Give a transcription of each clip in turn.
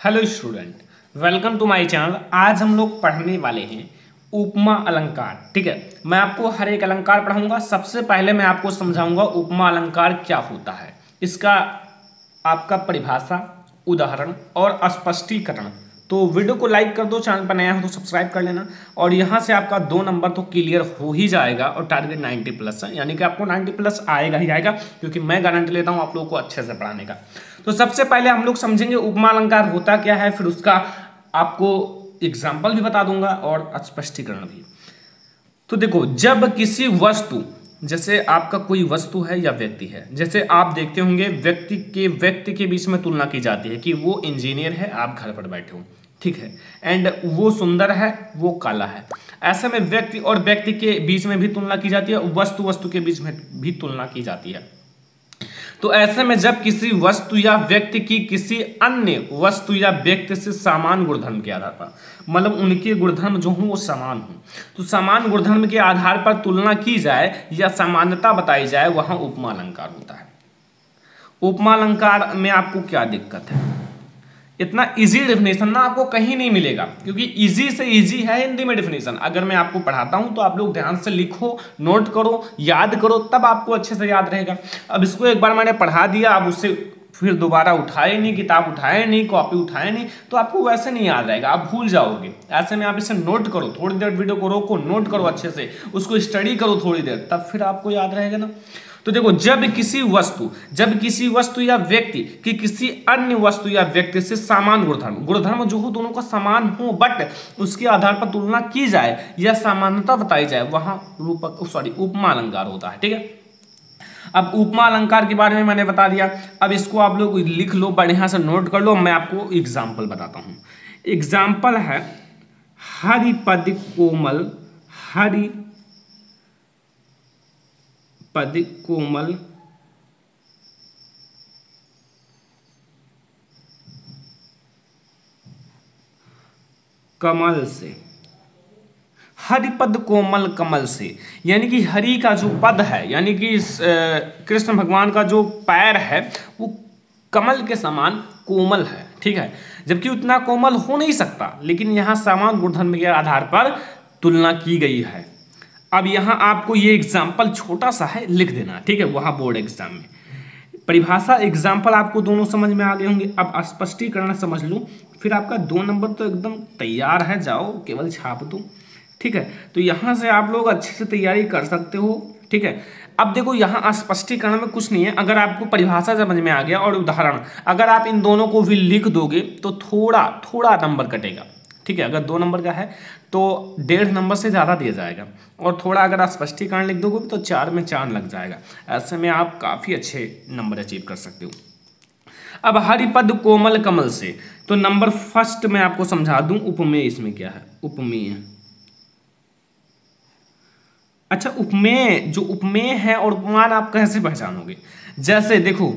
Hello student, welcome to my channel. आज हम लोग पढ़ने वाले हैं उपमा अलंकार। ठीक है, मैं आपको हर एक अलंकार पढ़ाऊंगा। सबसे पहले मैं आपको समझाऊंगा उपमा अलंकार क्या होता है, इसका आपका परिभाषा, उदाहरण और स्पष्टीकरण। तो वीडियो को लाइक कर दो, चैनल पर नया हो तो सब्सक्राइब कर लेना। और यहाँ से आपका 2 नंबर तो क्लियर हो ही जाएगा और टारगेट 90+ है, यानी कि आपको 90+ आएगा ही आएगा, क्योंकि मैं गारंटी लेता हूँ आप लोगों को अच्छे से पढ़ाने का। तो सबसे पहले हम लोग समझेंगे उपमा अलंकार होता क्या है, फिर उसका आपको एग्जाम्पल भी बता दूंगा और स्पष्टीकरण भी। तो देखो, जब किसी वस्तु, जैसे आपका कोई वस्तु है या व्यक्ति है, जैसे आप देखते होंगे व्यक्ति के बीच में तुलना की जाती है कि वो इंजीनियर है, आप घर पर बैठे हो, ठीक है, एंड वो सुंदर है, वो काला है। ऐसे में व्यक्ति और व्यक्ति के बीच में भी तुलना की जाती है, वस्तु के बीच में भी तुलना की जाती है। तो ऐसे में जब किसी वस्तु या व्यक्ति की किसी अन्य वस्तु या व्यक्ति से समान गुणधर्म के आधार पर, मतलब उनके गुणधर्म जो हों वो समान हों, तो समान गुणधर्म के आधार पर तुलना की जाए या समानता बताई जाए, वहां उपमा अलंकार होता है। उपमा अलंकार में आपको क्या दिक्कत है? इतना इजी डेफिनेशन ना आपको कहीं नहीं मिलेगा, क्योंकि इजी से इजी है हिंदी में डेफिनेशन। अगर मैं आपको पढ़ाता हूं तो आप लोग ध्यान से लिखो, नोट करो, याद करो, तब आपको अच्छे से याद रहेगा। अब इसको एक बार मैंने पढ़ा दिया, अब उससे फिर दोबारा उठाए नहीं, किताब उठाए नहीं, कॉपी उठाए नहीं, तो आपको वैसे नहीं याद रहेगा, आप भूल जाओगे। ऐसे में आप इसे नोट करो, थोड़ी देर वीडियो को रोको, नोट करो अच्छे से, उसको स्टडी करो थोड़ी देर, तब फिर आपको याद रहेगा ना। तो देखो, जब किसी वस्तु या व्यक्ति की किसी अन्य वस्तु या व्यक्ति से समान गुणधर्म जो हो, दोनों का समान हो, बट उसके आधार पर तुलना की जाए या समानता बताई जाए, वहां उपमा अलंकार होता है। ठीक है, अब उपमा अलंकार के बारे में मैंने बता दिया। अब इसको आप लोग लिख लो, बढ़िया से नोट कर लो। मैं आपको एग्जाम्पल बताता हूं। एग्जाम्पल है हरिपद कोमल, पद कोमल कमल से। हरिपद कोमल कमल से, यानी कि हरि का जो पद है, यानी कि कृष्ण भगवान का जो पैर है वो कमल के समान कोमल है। ठीक है, जबकि उतना कोमल हो नहीं सकता, लेकिन यहाँ समान गुणधर्म के आधार पर तुलना की गई है। अब यहाँ आपको ये एग्जाम्पल छोटा सा है, लिख देना, ठीक है, वहाँ बोर्ड एग्जाम में। परिभाषा, एग्जाम्पल आपको दोनों समझ में आ गए होंगे। अब स्पष्टीकरण समझ लूँ, फिर आपका 2 नंबर तो एकदम तैयार है, जाओ केवल छाप दो। ठीक है, तो यहाँ से आप लोग अच्छे से तैयारी कर सकते हो। ठीक है, अब देखो, यहाँ स्पष्टीकरण में कुछ नहीं है। अगर आपको परिभाषा समझ में आ गया और उदाहरण, अगर आप इन दोनों को भी लिख दोगे तो थोड़ा नंबर कटेगा। ठीक है, अगर 2 नंबर का है तो 1.5 नंबर से ज़्यादा दिया जाएगा, और थोड़ा अगर आप स्पष्टीकरण लिख दोगे तो 4 में 4 लग जाएगा। ऐसे में आप काफ़ी अच्छे नंबर अचीव कर सकते हो। अब हरिपद कोमल कमल से, तो नंबर फर्स्ट में आपको समझा दूं, उपमेय इसमें क्या है, उपमेय। अच्छा, उपमेय, जो उपमेय है और उपमान आप कैसे पहचानोगे? जैसे देखो,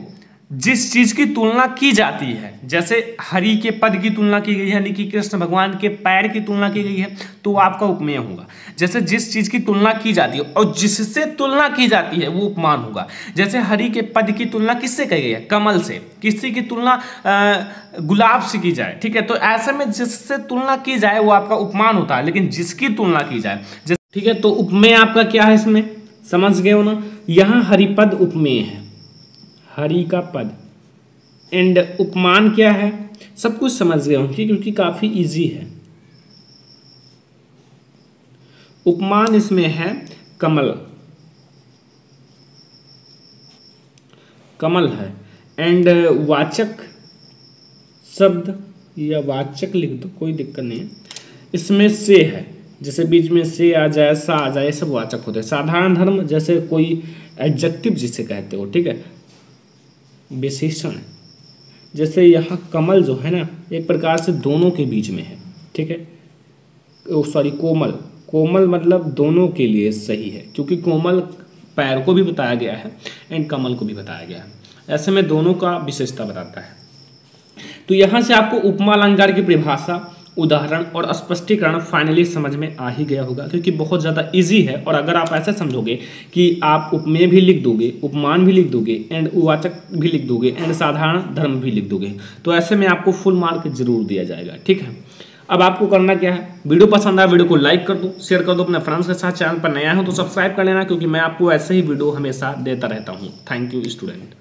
जिस चीज की तुलना की जाती है, जैसे हरि के पद की तुलना की गई है, यानी कि कृष्ण भगवान के पैर की तुलना की गई है, तो आपका उपमेय होगा। जैसे जिस चीज की तुलना की जाती है और जिससे तुलना की जाती है वो उपमान होगा। जैसे हरि के पद की तुलना किससे की गई है? कमल से। किसी की तुलना गुलाब से की जाए, ठीक है, तो ऐसे में जिससे तुलना की जाए वो आपका उपमान होता है, लेकिन जिसकी तुलना की जाए, ठीक है, तो उपमेय आपका क्या है, इसमें समझ गए हो ना। यहाँ हरिपद उपमेय है, हरि का पद, एंड उपमान क्या है, सब कुछ समझ गए होंगे, क्योंकि काफी इजी है। उपमान इसमें है कमल है, एंड वाचक शब्द या वाचक लिख दो, कोई दिक्कत नहीं है। इसमें से है, जैसे बीच में से आ जाए, सा आ जाए, सब वाचक होते हैं। साधारण धर्म, जैसे कोई एडजेक्टिव जिसे कहते हो, ठीक है, विशेषण। जैसे यहाँ कमल जो है ना, एक प्रकार से दोनों के बीच में है, ठीक है, कोमल मतलब दोनों के लिए सही है, क्योंकि कोमल पैर को भी बताया गया है एंड कमल को भी बताया गया है। ऐसे में दोनों का विशेषता बताता है। तो यहाँ से आपको उपमा अलंकार की परिभाषा, उदाहरण और स्पष्टीकरण फाइनली समझ में आ ही गया होगा, क्योंकि बहुत ज़्यादा इजी है। और अगर आप ऐसे समझोगे कि आप उपमेय भी लिख दोगे, उपमान भी लिख दोगे एंड उवाचक भी लिख दोगे एंड साधारण धर्म भी लिख दोगे, तो ऐसे में आपको फुल मार्क जरूर दिया जाएगा। ठीक है, अब आपको करना क्या है, वीडियो पसंद आया वीडियो को लाइक कर दो, शेयर कर दो अपने फ्रेंड्स के साथ। चैनल पर नया हो तो सब्सक्राइब कर लेना, क्योंकि मैं आपको ऐसे ही वीडियो हमेशा देता रहता हूँ। Thank you student.